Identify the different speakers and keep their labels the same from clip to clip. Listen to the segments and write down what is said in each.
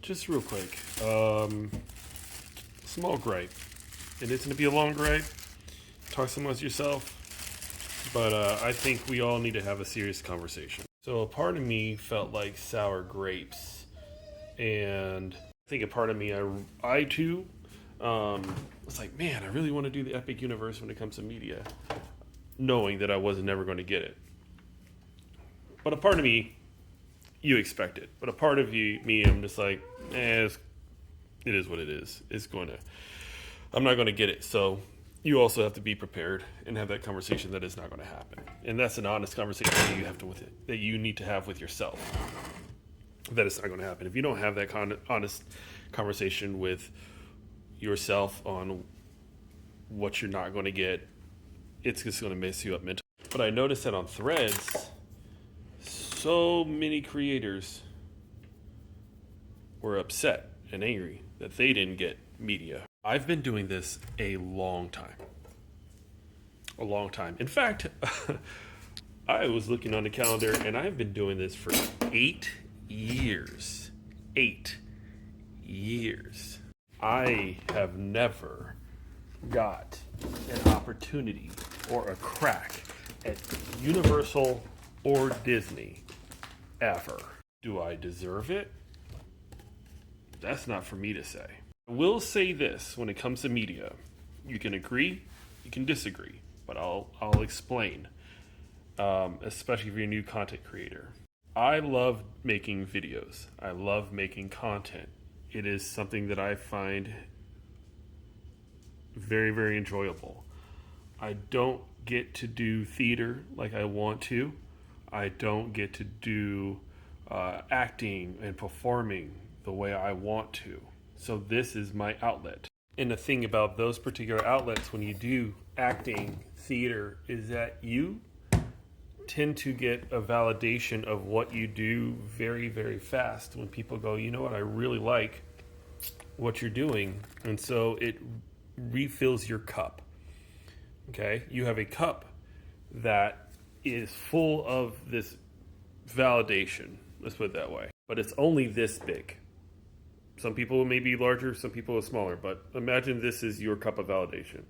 Speaker 1: just real quick. Small gripe. It isn't to be a long gripe. Talk amongst yourself. But I think we all need to have a serious conversation. So a part of me felt like sour grapes. And I think a part of me, I too, was like, man, I really want to do the Epic Universe when it comes to media. Knowing that I was never going to get it. But a part of me, you expect it. But a part of me, I'm just like, it is what it is. I'm not going to get it. So you also have to be prepared and have that conversation that it's not going to happen. And that's an honest conversation that you need to have with yourself. That it's not going to happen. If you don't have that honest conversation with yourself on what you're not going to get, it's just going to mess you up mentally. But I noticed that on Threads, so many creators were upset and angry that they didn't get media. I've been doing this a long time. A long time. In fact, I was looking on the calendar and I've been doing this for 8 years. 8 years. I have never got an opportunity or a crack at Universal or Disney ever. Do I deserve it? That's not for me to say. I will say this when it comes to media. You can agree, you can disagree, but I'll explain. Especially if you're a new content creator. I love making videos. I love making content. It is something that I find very, very enjoyable. I don't get to do theater like I want to. I don't get to do acting and performing the way I want to. So this is my outlet. And the thing about those particular outlets when you do acting, theater, is that you tend to get a validation of what you do very, very fast. When people go, you know what, I really like what you're doing. And so it refills your cup. Okay? You have a cup that is full of this validation. Let's put it that way. But it's only this big. Some people may be larger, some people are smaller, but imagine this is your cup of validation.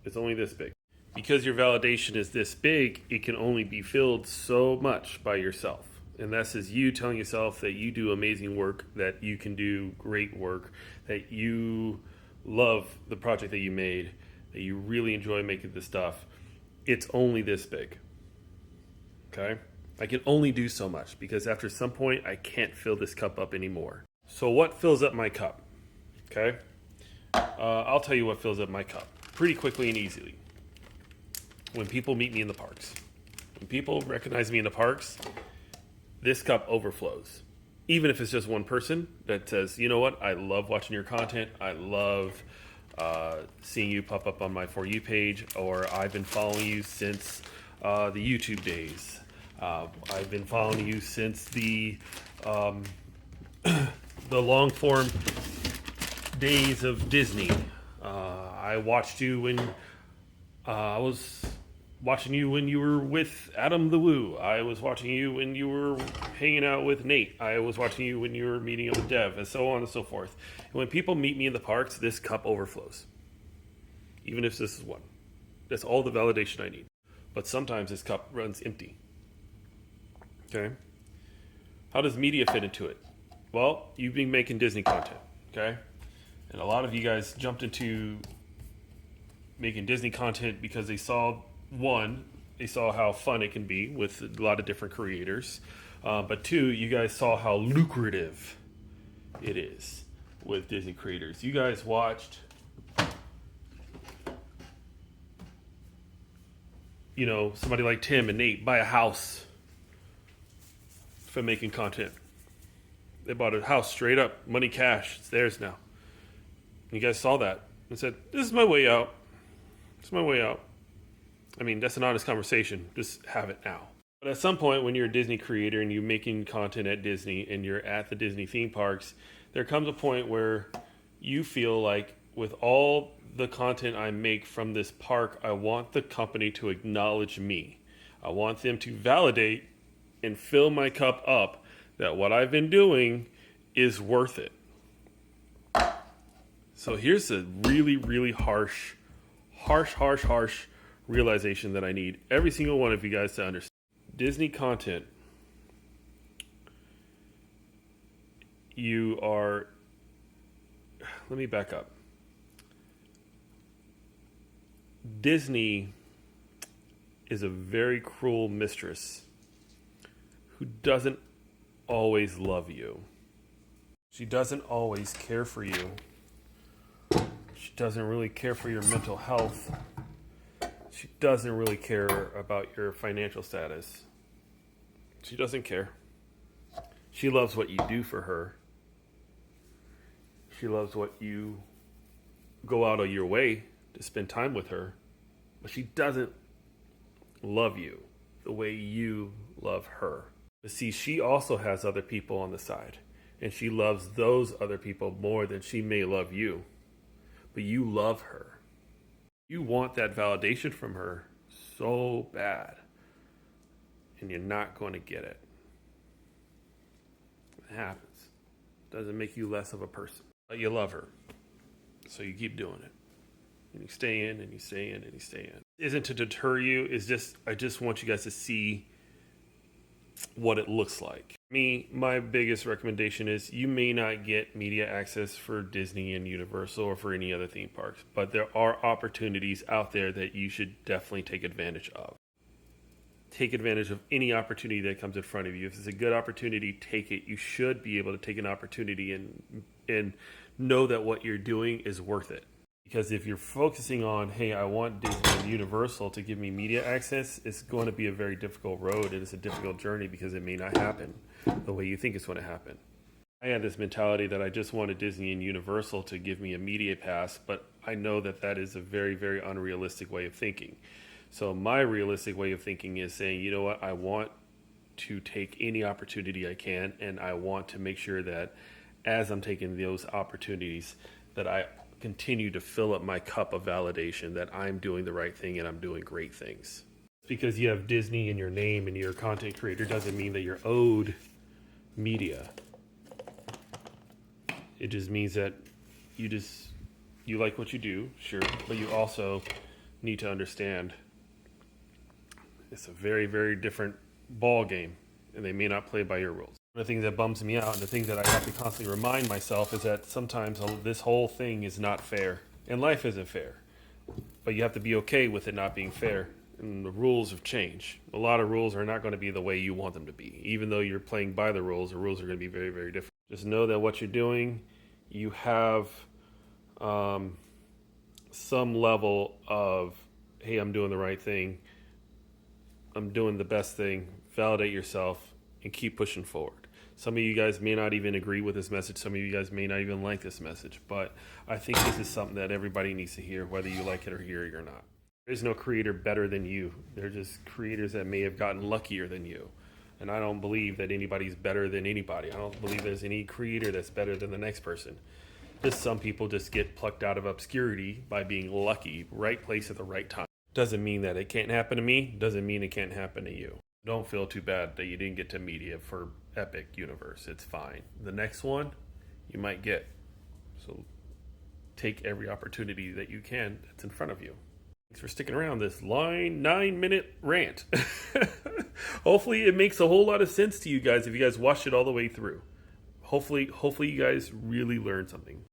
Speaker 1: It's only this big. Because your validation is this big, it can only be filled so much by yourself. And that's just you telling yourself that you do amazing work, that you can do great work, that you love the project that you made, that you really enjoy making this stuff. It's only this big. Okay? I can only do so much because after some point, I can't fill this cup up anymore. So what fills up my cup? Okay? I'll tell you what fills up my cup pretty quickly and easily. When people meet me in the parks. When people recognize me in the parks, this cup overflows. Even if it's just one person that says, you know what, I love watching your content. I love seeing you pop up on my For You page, or I've been following you since the YouTube days. I've been following you since the long form days of Disney. I watched you when I was watching you when you were with Adam the Woo. I was watching you when you were hanging out with Nate. I was watching you when you were meeting up with Dev, and so on and so forth. And when people meet me in the parks, this cup overflows. Even if this is one. That's all the validation I need. But sometimes this cup runs empty. Okay? How does media fit into it? Well, you've been making Disney content. Okay? And a lot of you guys jumped into making Disney content because they saw how fun it can be with a lot of different creators. But two, you guys saw how lucrative it is with Disney creators. You guys watched, somebody like Tim and Nate buy a house for making content. They bought a house straight up, money cash. It's theirs now. You guys saw that and said, this is my way out. It's my way out. I mean, that's an honest conversation. Just have it now. But at some point, when you're a Disney creator and you're making content at Disney and you're at the Disney theme parks, there comes a point where you feel like with all the content I make from this park, I want the company to acknowledge me. I want them to validate and fill my cup up that what I've been doing is worth it. So here's a really, really harsh realization that I need every single one of you guys to understand. Disney content, let me back up. Disney is a very cruel mistress who doesn't always love you. She doesn't always care for you. She doesn't really care for your mental health. She doesn't really care about your financial status. She doesn't care. She loves what you do for her. She loves what you go out of your way to spend time with her. But she doesn't love you the way you love her. But see, she also has other people on the side. And she loves those other people more than she may love you. But you love her. You want that validation from her so bad. And you're not going to get it. It happens. It doesn't make you less of a person. But you love her. So you keep doing it. And you stay in and you stay in and you stay in. It isn't to deter you. I just want you guys to see what it looks like. My biggest recommendation is you may not get media access for Disney and Universal or for any other theme parks, but there are opportunities out there that you should definitely take advantage of. Take advantage of any opportunity that comes in front of you. If it's a good opportunity, take it. You should be able to take an opportunity and know that what you're doing is worth it. Because if you're focusing on, hey, I want Disney and Universal to give me media access, it's going to be a very difficult road and it's a difficult journey because it may not happen the way you think it's going to happen. I had this mentality that I just wanted Disney and Universal to give me a media pass, but I know that that is a very, very unrealistic way of thinking. So my realistic way of thinking is saying, you know what, I want to take any opportunity I can, and I want to make sure that as I'm taking those opportunities that I continue to fill up my cup of validation that I'm doing the right thing and I'm doing great things. Because you have Disney in your name and you're a content creator doesn't mean that you're owed media. It just means that you like what you do, sure, but you also need to understand it's a very, very different ball game and they may not play by your rules. One of the things that bums me out and the thing that I have to constantly remind myself is that sometimes this whole thing is not fair. And life isn't fair. But you have to be okay with it not being fair. And the rules have changed. A lot of rules are not going to be the way you want them to be. Even though you're playing by the rules are going to be very, very different. Just know that what you're doing, you have some level of, hey, I'm doing the right thing. I'm doing the best thing. Validate yourself and keep pushing forward. Some of you guys may not even agree with this message. Some of you guys may not even like this message. But I think this is something that everybody needs to hear, whether you like it or hear it or not. There's no creator better than you. They're just creators that may have gotten luckier than you. And I don't believe that anybody's better than anybody. I don't believe there's any creator that's better than the next person. Just some people just get plucked out of obscurity by being lucky, right place at the right time. Doesn't mean that it can't happen to me. Doesn't mean it can't happen to you. Don't feel too bad that you didn't get to media for Epic Universe. It's fine. The next one, you might get. So take every opportunity that you can that's in front of you. Thanks for sticking around this 9-minute rant. Hopefully it makes a whole lot of sense to you guys if you guys watched it all the way through. Hopefully you guys really learned something.